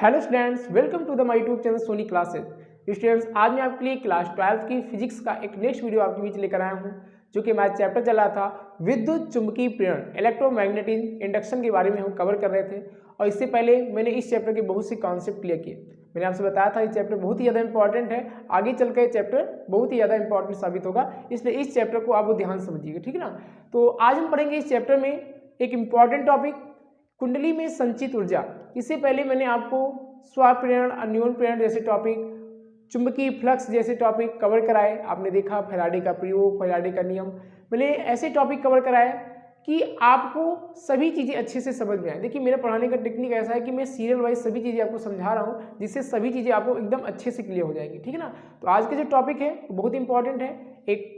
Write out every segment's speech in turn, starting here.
Hello students, welcome to the my YouTube channel Soni classes. Students, आज मैं आपके लिए क्लास 12 की फिजिक्स का एक नेक्स्ट वीडियो आपके बीच लेकर आया हूं, जो कि हमारा चैप्टर चला था विद्युत चुंबकीय प्रेरण इलेक्ट्रोमैग्नेटिक इंडक्शन के बारे में हम कवर कर रहे थे। और इससे पहले मैंने इस चैप्टर के बहुत से कॉन्सेप्ट क्लियर किए। मैंने आपसे बताया था ये चैप्टर बहुत ही ज़्यादा इंपॉर्टेंट है, आगे चलकर ये चैप्टर बहुत ही ज़्यादा इंपॉर्टेंट साबित होगा, इसलिए इस चैप्टर को आप ध्यान समझिएगा, ठीक है ना। तो आज हम पढ़ेंगे इस चैप्टर में एक इम्पॉर्टेंट टॉपिक, कुंडली में संचित ऊर्जा। इससे पहले मैंने आपको स्वप्रेरण, अन्योन प्रेरण जैसे टॉपिक, चुंबकीय फ्लक्स जैसे टॉपिक कवर कराए। आपने देखा फैराडे का प्रयोग, फैराडे का नियम, मैंने ऐसे टॉपिक कवर कराए कि आपको सभी चीज़ें अच्छे से समझ में आए। देखिए, मेरा पढ़ाने का टेक्निक ऐसा है कि मैं सीरियल वाइज सभी चीज़ें आपको समझा रहा हूँ, जिससे सभी चीज़ें आपको एकदम अच्छे से क्लियर हो जाएगी, ठीक है ना। तो आज का जो टॉपिक है वो बहुत इंपॉर्टेंट है। एक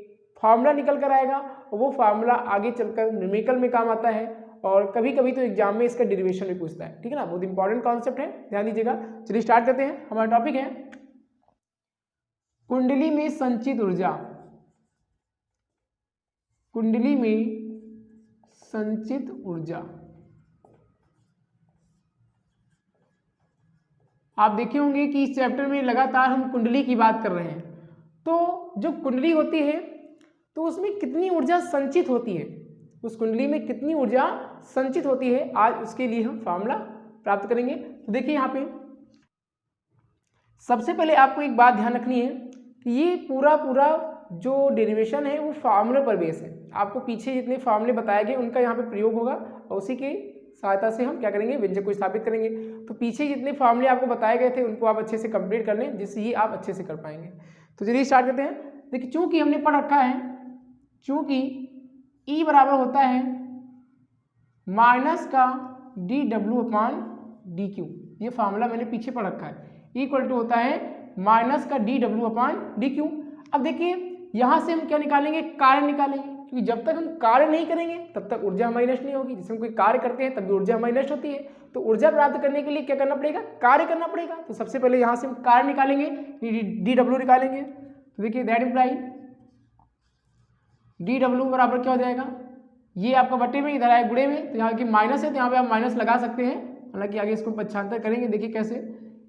फार्मूला निकल कर आएगा और वो फार्मूला आगे चलकर न्यूमेरिकल में काम आता है, और कभी कभी तो एग्जाम में इसका डेरिवेशन भी पूछता है, ठीक है ना। बहुत इंपॉर्टेंट कॉन्सेप्ट है, ध्यान दीजिएगा। चलिए स्टार्ट करते हैं। हमारा टॉपिक है कुंडली में संचित ऊर्जा। कुंडली में संचित ऊर्जा। आप देखे होंगे कि इस चैप्टर में लगातार हम कुंडली की बात कर रहे हैं। तो जो कुंडली होती है तो उसमें कितनी ऊर्जा संचित होती है, उस कुंडली में कितनी ऊर्जा संचित होती है, आज उसके लिए हम फार्मूला प्राप्त करेंगे। तो देखिए, यहाँ पे सबसे पहले आपको एक बात ध्यान रखनी है कि ये पूरा जो डेरिवेशन है वो फार्मूले पर बेस है। आपको पीछे जितने फार्मूले बताए गए उनका यहाँ पे प्रयोग होगा, और उसी की सहायता से हम क्या करेंगे, व्यंजक को स्थापित करेंगे। तो पीछे जितने फार्मूले आपको बताए गए थे उनको आप अच्छे से कंप्लीट कर लें, जिससे ही आप अच्छे से कर पाएंगे। तो चलिए स्टार्ट करते हैं। देखिए, चूंकि हमने पढ़ रखा है, चूंकि E बराबर होता है माइनस का dw/dq, ये फार्मूला मैंने पीछे पढ़ रखा है। इक्वल टू होता है माइनस का dw/dq। अब देखिए, यहाँ से हम क्या निकालेंगे, कार्य निकालेंगे, क्योंकि जब तक हम कार्य नहीं करेंगे तब तक ऊर्जा हमारी नष्ट नहीं होगी। जैसे हम कोई कार्य करते हैं तब भी ऊर्जा हमारी नष्ट होती है। तो ऊर्जा प्राप्त करने के लिए क्या करना पड़ेगा, कार्य करना पड़ेगा। तो सबसे पहले यहाँ से हम कार्य निकालेंगे, dw निकालेंगे। तो देखिए, दैट इम्प्लाई dw बराबर क्या हो जाएगा, ये आपका बटे में, इधर आए गुणे में, तो यहाँ की माइनस है तो यहाँ पे आप माइनस लगा सकते हैं। हालांकि आगे इसको पक्षांतर करेंगे, देखिए कैसे।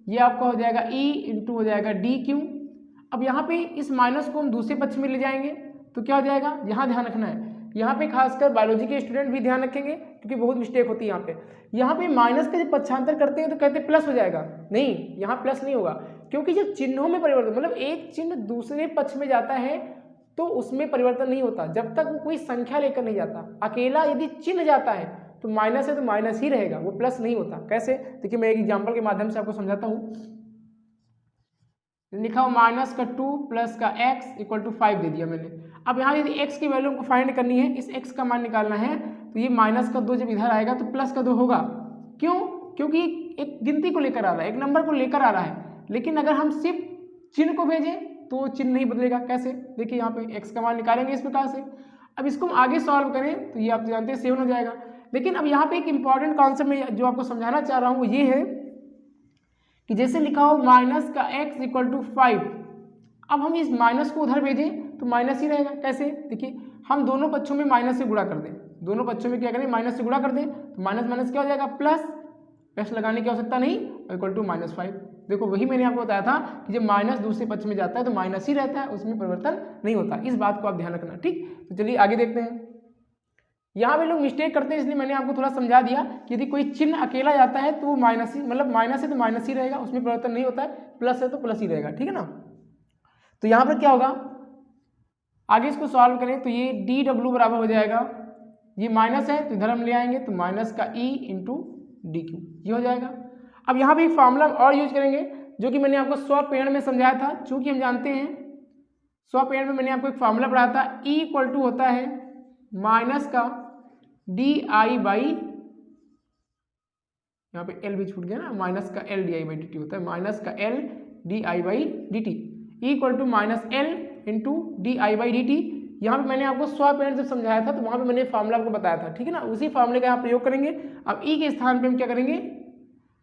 ये आपका हो जाएगा E इंटू हो जाएगा dq। अब यहाँ पे इस माइनस को हम दूसरे पक्ष में ले जाएंगे तो क्या हो जाएगा, यहाँ ध्यान रखना है। यहाँ पे खासकर बायोलॉजी के स्टूडेंट भी ध्यान रखेंगे, क्योंकि बहुत मिस्टेक होती है यहाँ पे। यहाँ पे माइनस का जब पक्षांतर करते हैं तो कहते हैं प्लस हो जाएगा, नहीं, यहाँ प्लस नहीं होगा, क्योंकि जब चिन्हों में परिवर्तन, मतलब एक चिन्ह दूसरे पक्ष में जाता है तो उसमें परिवर्तन नहीं होता जब तक वो कोई संख्या लेकर नहीं जाता। अकेला यदि चिन्ह जाता है तो माइनस है तो माइनस ही रहेगा, वो प्लस नहीं होता। कैसे, देखिए मैं एक एग्जांपल के माध्यम से आपको समझाता हूँ। लिखा हो माइनस का 2 प्लस का x इक्वल टू 5 दे दिया मैंने। अब यहाँ यदि x की वैल्यू को फाइंड करनी है, इस x का मान निकालना है, तो ये माइनस का 2 जब इधर आएगा तो प्लस का 2 होगा। क्यों, क्योंकि एक गिनती को लेकर आ रहा है, एक नंबर को लेकर आ रहा है। लेकिन अगर हम सिर्फ चिन्ह को भेजें तो चिन्ह नहीं बदलेगा। कैसे, देखिए यहाँ पे x का मान निकालेंगे इस प्रकार से। अब इसको हम आगे सॉल्व करें तो ये आप जानते हैं 7 हो जाएगा। लेकिन अब यहाँ पे एक इंपॉर्टेंट कॉन्सेप्ट में जो आपको समझाना चाह रहा हूँ वो ये है कि जैसे लिखा हो माइनस का x इक्वल टू 5, अब हम इस माइनस को उधर भेजें तो माइनस ही रहेगा। कैसे, देखिए हम दोनों पक्षों में माइनस से गुणा कर दें, दोनों पक्षों में क्या करें, माइनस से गुणा कर दें, तो माइनस माइनस क्या हो जाएगा, प्लस, प्लस लगाने की आवश्यकता नहीं, इक्वल टू -5। देखो वही मैंने आपको बताया था कि जब माइनस दूसरे पक्ष में जाता है तो माइनस ही रहता है, उसमें परिवर्तन नहीं होता। इस बात को आप ध्यान रखना, ठीक। तो चलिए आगे देखते हैं। यहाँ पे लोग मिस्टेक करते हैं, इसलिए मैंने आपको थोड़ा समझा दिया कि यदि कोई चिन्ह अकेला जाता है तो वो माइनस ही, मतलब माइनस है तो माइनस ही रहेगा, उसमें परिवर्तन नहीं होता है। प्लस है तो प्लस ही रहेगा, ठीक है ना। तो यहाँ पर क्या होगा, आगे इसको सॉल्व करें तो ये dw बराबर हो जाएगा, ये माइनस है तो इधर हम ले आएंगे तो माइनस का E इंटू dq, ये हो जाएगा। अब यहाँ पे एक फार्मूला और यूज करेंगे जो कि मैंने आपको स्वप्रेरण में समझाया था। चूंकि हम जानते हैं स्वप्रेरण में मैंने आपको एक फार्मूला पढ़ाया था, E इक्वल टू होता है माइनस का di/, यहाँ पे L भी छूट गया ना, माइनस का L di/dt होता है, माइनस का L di/dt equal to minus L into di/dt। यहाँ पे मैंने आपको स्वप्रेरण जब समझाया था तो वहाँ पे मैंने फार्मूला आपको बताया था, ठीक है ना। उसी फार्मूले का यहाँ प्रयोग करेंगे। अब E के स्थान पे हम क्या करेंगे,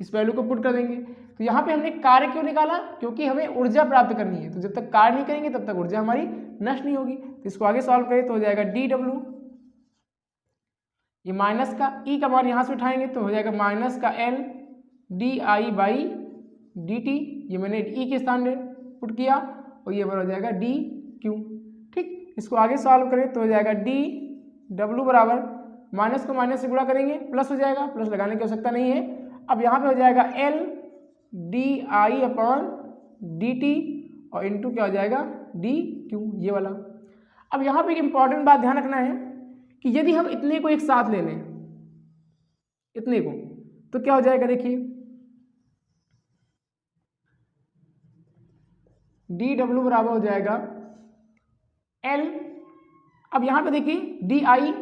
इस वैल्यू को पुट कर देंगे। तो यहाँ पे हमने कार्य क्यों निकाला, क्योंकि हमें ऊर्जा प्राप्त करनी है, तो जब तक कार्य नहीं करेंगे तब तक ऊर्जा हमारी नष्ट नहीं होगी। तो इसको आगे सॉल्व करें तो हो जाएगा dw, ये माइनस का E का मान यहाँ से उठाएंगे तो हो जाएगा माइनस का L di/dt dt, ये मैंने ई के स्थान में पुट किया और ये बराबर हो जाएगा डी क्यू। ठीक, इसको आगे सॉल्व करें तो हो जाएगा डी डब्ल्यू बराबर माइनस को माइनस से गुणा करेंगे प्लस हो जाएगा, प्लस लगाने की आवश्यकता नहीं है। अब यहाँ पे हो जाएगा L D I upon D T और इंटू क्या हो जाएगा डी क्यू, ये वाला। अब यहाँ पे एक इंपॉर्टेंट बात ध्यान रखना है कि यदि हम इतने को एक साथ ले लें, इतने को, तो क्या हो जाएगा, देखिए डी डब्ल्यू बराबर हो जाएगा एल, अब यहाँ पे देखिए डी आई,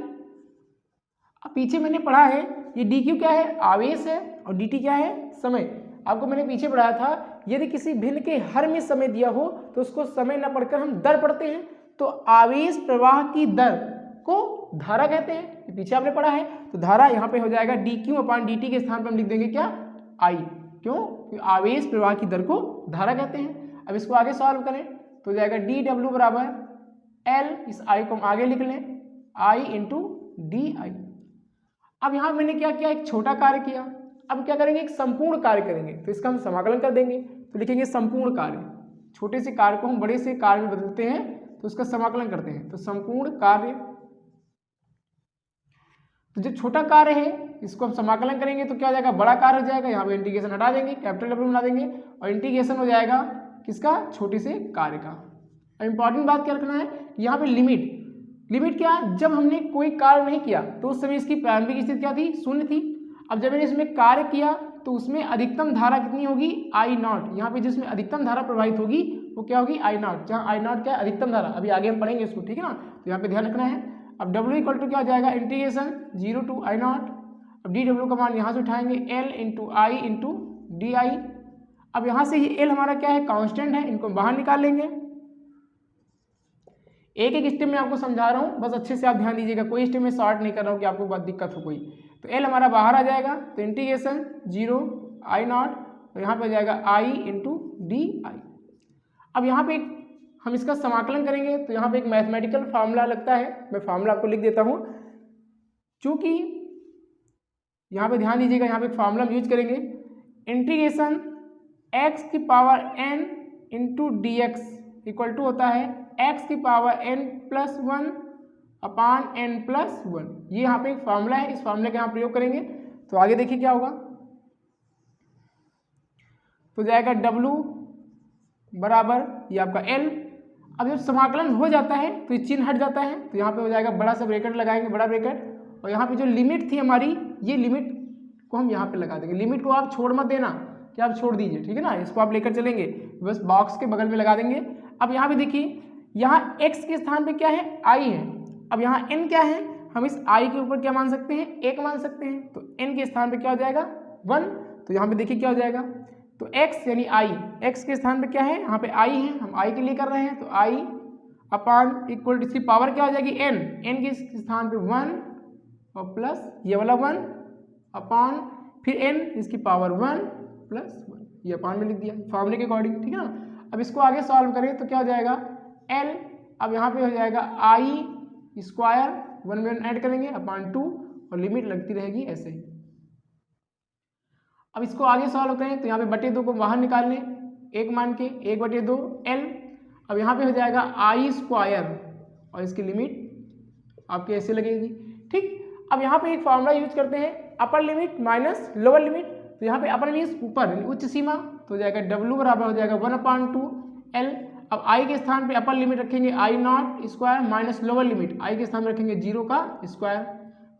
अब पीछे मैंने पढ़ा है ये डी क्यू क्या है, आवेश है, और डी टी क्या है, समय। आपको मैंने पीछे पढ़ाया था यदि किसी भिन्न के हर में समय दिया हो तो उसको समय न पढ़कर हम दर पढ़ते हैं, तो आवेश प्रवाह की दर को धारा कहते हैं, ये पीछे आपने पढ़ा है। तो धारा यहाँ पे हो जाएगा D Q upon D T के स्थान पर हम लिख देंगे क्या, आई, क्यों, क्योंकि आवेश प्रवाह की दर को धारा कहते हैं। अब इसको आगे सॉल्व करें तो हो जाएगा डी डब्ल्यू बराबर एल, इस आई को हम आगे लिख लें, आई इंटू डी आई। अब यहाँ मैंने क्या किया, एक छोटा कार्य किया, अब क्या करेंगे, एक संपूर्ण कार्य करेंगे, तो इसका हम समाकलन कर देंगे, तो लिखेंगे संपूर्ण कार्य। छोटे से कार्य को हम बड़े से कार्य में बदलते हैं तो उसका समाकलन करते हैं, तो संपूर्ण कार्य। तो जो छोटा कार्य है इसको हम समाकलन करेंगे तो क्या हो जाएगा, बड़ा कार्य हो जाएगा, यहाँ पे इंटीग्रेशन हटा देंगे, कैपिटल डब्ल्यू बना देंगे और इंटीग्रेशन हो जाएगा किसका, छोटे से कार्य का। अब इंपॉर्टेंट बात क्या रखना है, यहाँ पे लिमिट, लिमिट क्या, जब हमने कोई कार्य नहीं किया तो उस समय इसकी प्रारंभिक स्थिति क्या थी, शून्य थी। अब जब मैंने इसमें कार्य किया तो उसमें अधिकतम धारा कितनी होगी, आई नॉट, यहाँ पे जिसमें अधिकतम धारा प्रवाहित होगी वो क्या होगी, आई नॉट, जहाँ आई नॉट क्या है, अधिकतम धारा। अभी आगे हम पढ़ेंगे इसको, ठीक है ना, तो यहाँ पे ध्यान रखना है। अब डब्ल्यू इक्वल टू क्या हो जाएगा, इंटीग्रेशन 0 टू आई नॉट, अब डी डब्ल्यू का मान यहाँ से उठाएंगे L into I into D I. अब यहाँ से ये एल हमारा क्या है, कांस्टेंट है, इनको बाहर निकाल लेंगे। एक एक स्टेप में आपको समझा रहा हूँ, बस अच्छे से आप ध्यान दीजिएगा, कोई स्टेप में शॉर्ट नहीं कर रहा हूँ कि आपको बहुत दिक्कत हो कोई। तो एल हमारा बाहर आ जाएगा, तो इंटीग्रेशन 0 आई नॉट और यहाँ पे आ जाएगा आई इंटू डी आई। अब यहाँ पे हम इसका समाकलन करेंगे तो यहाँ पे एक मैथमेटिकल फार्मूला लगता है, मैं फार्मूला आपको लिख देता हूँ। चूँकि यहाँ पे ध्यान दीजिएगा, यहाँ पे एक फार्मूला हम यूज करेंगे, इंटीग्रेशन एक्स की power N into D X equal to होता है एक्स की power N plus 1 upon N plus 1। ये यहाँ पे एक फार्मूला है, इस फार्मूले का यहाँ प्रयोग करेंगे तो आगे देखिए क्या होगा, तो जाएगा W बराबर ये आपका L। अब जब समाकलन हो जाता है तो ये चिन्ह हट जाता है, तो यहाँ पे हो जाएगा बड़ा सा ब्रैकेट लगाएंगे, बड़ा ब्रैकेट, और यहाँ पे जो लिमिट थी हमारी, ये लिमिट को हम यहाँ पे लगा देंगे। लिमिट को आप छोड़ मत देना कि आप छोड़ दीजिए, ठीक है ना, इसको आप लेकर चलेंगे, बस बॉक्स के बगल में लगा देंगे। अब यहाँ पे देखिए, यहाँ x के स्थान पे क्या है, i है। अब यहाँ n क्या है, हम इस i के ऊपर क्या मान सकते हैं, 1 मान सकते हैं, तो n के स्थान पे क्या हो जाएगा 1। तो यहाँ पे देखिए क्या हो जाएगा, तो x यानी i, x के स्थान पे क्या है, यहाँ पे i है, हम i के लिए कर रहे हैं, तो i अपान इक्वल इसकी पावर क्या हो जाएगी n, n के स्थान पे 1 और प्लस ये वाला 1 अपान फिर n इसकी पावर 1 प्लस 1, ये अपान में लिख दिया फॉर्मूले के अकॉर्डिंग, ठीक है ना। अब इसको आगे सॉल्व करें तो क्या हो जाएगा L, अब यहाँ पे हो जाएगा आई स्क्वायर 1 में 1 ऐड करेंगे अपान 2 और लिमिट लगती रहेगी ऐसे ही। अब इसको आगे सॉल्व करें तो यहाँ पे बटे 2 को बाहर निकाल लें, 1 मान के 1/2 L। अब यहाँ पे हो जाएगा आई स्क्वायर और इसकी लिमिट आपके ऐसे लगेगी, ठीक। अब यहाँ पे एक फॉर्मूला यूज करते हैं, upper limit minus lower limit, तो यहाँ पे अपर मीन्स ऊपर उच्च सीमा, तो हो जाएगा W बराबर हो जाएगा 1/2 L। अब I के स्थान पे अपर लिमिट रखेंगे I naught square minus lower limit I के स्थान में रखेंगे 0 का स्क्वायर,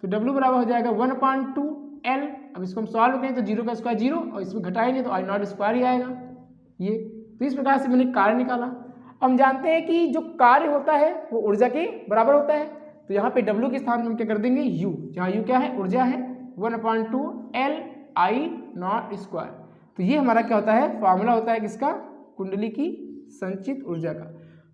तो W बराबर हो जाएगा 1/2 L। अब इसको हम सॉल्व करें तो 0 का स्क्वायर 0 और इसमें घटाएंगे तो आई नॉट स्क्वायर ही आएगा ये। तो इस प्रकार से मैंने कार्य निकाला। हम जानते हैं कि जो कार्य होता है वो ऊर्जा के बराबर होता है, तो यहाँ पे W के स्थान में हम क्या कर देंगे U, जहाँ U क्या है, ऊर्जा है, 1/2 L आई नॉट स्क्वायर। तो ये हमारा क्या होता है, फार्मूला होता है किसका, कुंडली की संचित ऊर्जा का।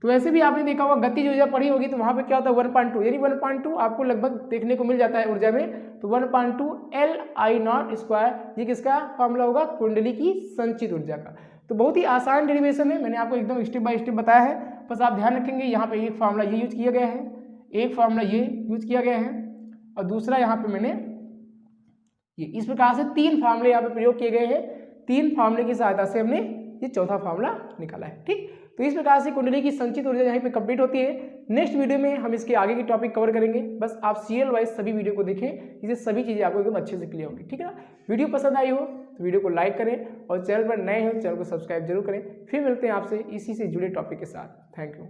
तो वैसे भी आपने देखा होगा गतिज ऊर्जा पढ़ी होगी, तो वहाँ पे क्या होता है 1/2, यानी 1/2 आपको लगभग देखने को मिल जाता है ऊर्जा में, तो 1/2 L आई नॉट स्क्वायर, ये किसका फार्मूला होगा, कुंडली की संचित ऊर्जा का। तो बहुत ही आसान डेरिवेशन है, मैंने आपको एकदम स्टेप बाय स्टेप बताया है, बस आप ध्यान रखेंगे यहाँ पे एक फार्मूला ये यूज किया गया है, एक फार्मूला ये यूज किया गया है और दूसरा यहाँ पे मैंने ये, इस प्रकार से 3 फार्मूले यहाँ पे प्रयोग किए गए हैं 3 फार्मूले की सहायता से हमने ये चौथा फार्मूला निकाला है। ठीक, तो इस प्रकार से कुंडली की संचित ऊर्जा यहाँ पे कंप्लीट होती है। नेक्स्ट वीडियो में हम इसके आगे की टॉपिक कवर करेंगे। बस आप सीरियल वाइज सभी वीडियो को देखें, इससे सभी चीज़ें आपको एकदम अच्छे से क्लियर होंगी। ठीक है ना, वीडियो पसंद आई हो तो वीडियो को लाइक करें और चैनल पर नए हो चैनल को सब्सक्राइब जरूर करें। फिर मिलते हैं आपसे इसी से जुड़े टॉपिक के साथ। Thank you.